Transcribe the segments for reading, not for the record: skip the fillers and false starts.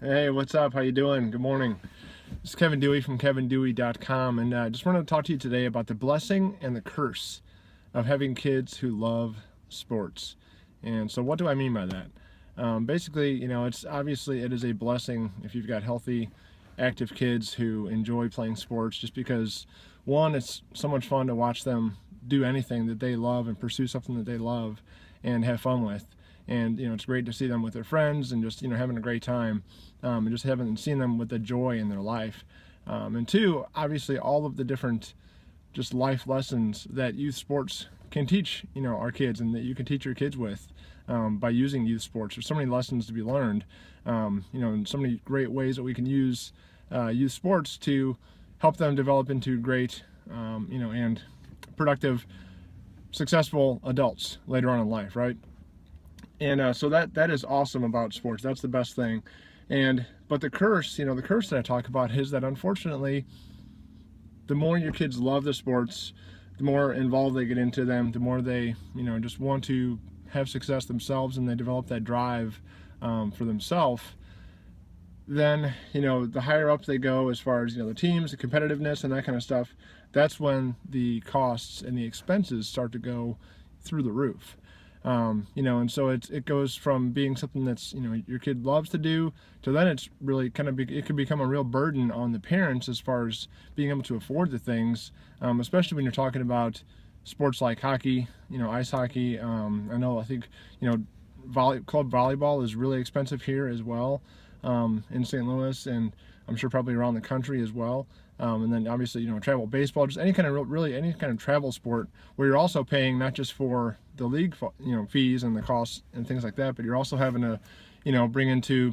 Hey, what's up? How you doing? Good morning. This is Kevin Dewey from KevinDewey.com, and I just wanted to talk to you today about the blessing and the curse of having kids who love sports. And so, what do I mean by that? Basically, it's obviously it is a blessing if you've got healthy, active kids who enjoy playing sports. Just because, one, it's so much fun to watch them do anything that they love and pursue something that they love and have fun with. And it's great to see them with their friends and just having a great time, and just having seen them with the joy in their life. And two, obviously, all of the different just life lessons that youth sports can teach our kids, and that you can teach your kids with, by using youth sports. There's so many lessons to be learned, and so many great ways that we can use youth sports to help them develop into great, and productive, successful adults later on in life, right? And so that is awesome about sports. That's the best thing. But the curse, the curse that I talk about is that, unfortunately, the more your kids love the sports, the more involved they get into them, the more they, just want to have success themselves, and they develop that drive for themselves. Then, the higher up they go as far as, the teams, the competitiveness and that kind of stuff, that's when the costs and the expenses start to go through the roof. And so it goes from being something that's, your kid loves to do, to then it's really it can become a real burden on the parents as far as being able to afford the things, especially when you're talking about sports like hockey, ice hockey. I think, club volleyball is really expensive here as well, in St. Louis, and I'm sure probably around the country as well. And then obviously, travel baseball, just any kind of really any kind of travel sport where you're also paying not just for the league, fees and the costs and things like that, but you're also having to, bring into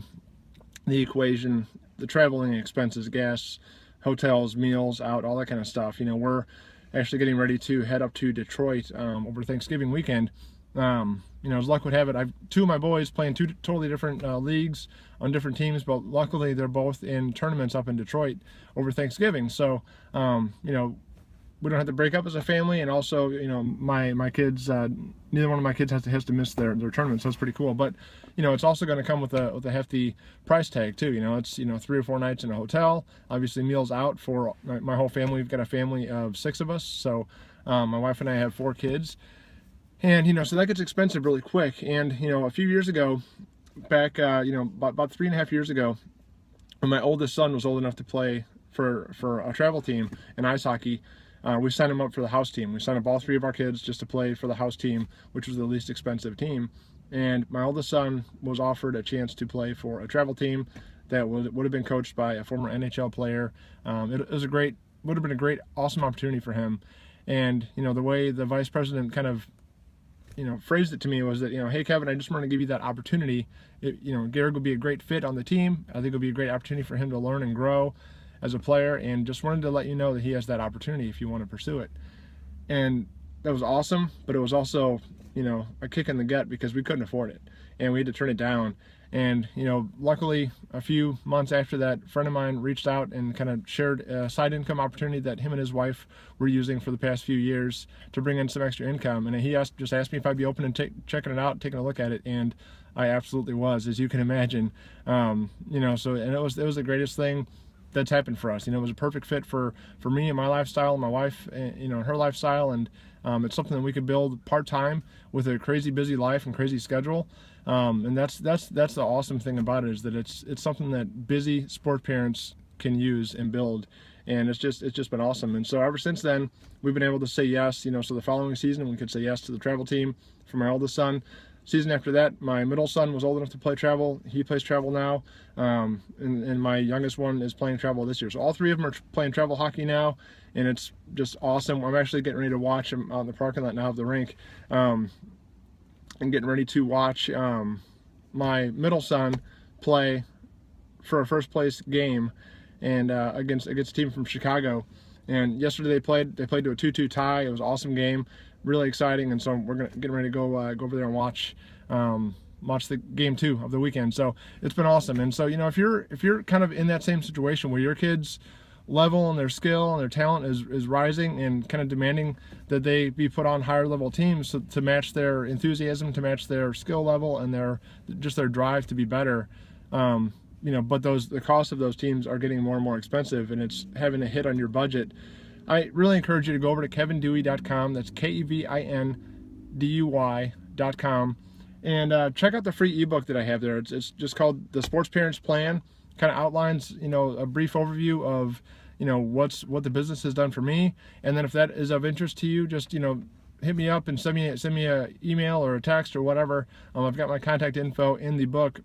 the equation the traveling expenses, gas, hotels, meals out, all that kind of stuff. We're actually getting ready to head up to Detroit over Thanksgiving weekend. As luck would have it, I've two of my boys playing two totally different leagues on different teams, but luckily they're both in tournaments up in Detroit over Thanksgiving. So, we don't have to break up as a family, and also, my kids, neither one of my kids has to miss their tournament, so it's pretty cool. But, it's also going to come with a hefty price tag too. It's 3 or 4 nights in a hotel, obviously meals out for my whole family. We've got a family of 6 of us, so my wife and I have 4 kids. And, so that gets expensive really quick. And, a few years ago, back, about 3.5 years ago, when my oldest son was old enough to play for a travel team in ice hockey, we signed him up for the house team. We signed up all 3 of our kids just to play for the house team, which was the least expensive team. And my oldest son was offered a chance to play for a travel team that would have been coached by a former NHL player. It was would have been a great, awesome opportunity for him. And, the way the vice president kind of phrased it to me was that, hey, Kevin, I just want to give you that opportunity. Garrett will be a great fit on the team. I think it'll be a great opportunity for him to learn and grow as a player, and just wanted to let you know that he has that opportunity if you want to pursue it. And that was awesome, but it was also, a kick in the gut, because we couldn't afford it, and we had to turn it down. And, luckily, a few months after that, a friend of mine reached out and kind of shared a side income opportunity that him and his wife were using for the past few years to bring in some extra income. And he just asked me if I'd be open and checking it out, taking a look at it, and I absolutely was, as you can imagine. And it was the greatest thing that's happened for us. It was a perfect fit for me and my lifestyle, and my wife, and her lifestyle, and it's something that we could build part-time with a crazy busy life and crazy schedule. And that's the awesome thing about it, is that it's something that busy sport parents can use and build, and it's just been awesome. And so ever since then, we've been able to say yes. So the following season, we could say yes to the travel team for my oldest son. Season after that, my middle son was old enough to play travel. He plays travel now, and my youngest one is playing travel this year. So all 3 of them are playing travel hockey now, and it's just awesome. I'm actually getting ready to watch them out in the parking lot now of the rink, and getting ready to watch my middle son play for a first place game, and against a team from Chicago. And yesterday they played to a 2-2 tie. It was an awesome game, really exciting. And so we're getting ready to go over there and watch the game 2 of the weekend. So it's been awesome. And so, if you're kind of in that same situation where your kids' level and their skill and their talent is rising, and kind of demanding that they be put on higher level teams to match their enthusiasm, to match their skill level, and their drive to be better, but the cost of those teams are getting more and more expensive, and it's having a hit on your budget. I really encourage you to go over to KevinDewey.com. That's KevinDuy.com, and check out the free ebook that I have there. It's just called The Sports Parents Plan. Kind of outlines, a brief overview of, what the business has done for me. And then if that is of interest to you, just, hit me up and send me an email or a text or whatever. I've got my contact info in the book.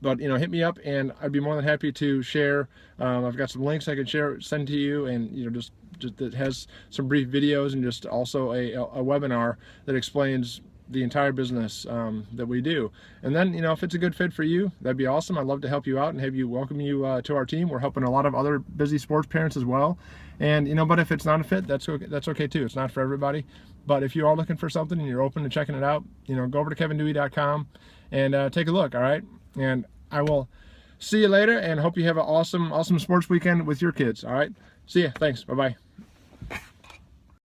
But hit me up, and I'd be more than happy to share. I've got some links I can send to you, and just that has some brief videos, and just also a webinar that explains the entire business that we do. And then if it's a good fit for you, that'd be awesome. I'd love to help you out and have you welcome you to our team. We're helping a lot of other busy sports parents as well. And but if it's not a fit, that's okay too. It's not for everybody. But if you are looking for something and you're open to checking it out, go over to KevinDewey.com and take a look. All right. And I will see you later, and hope you have an awesome sports weekend with your kids. All right. See ya. Thanks. Bye-bye.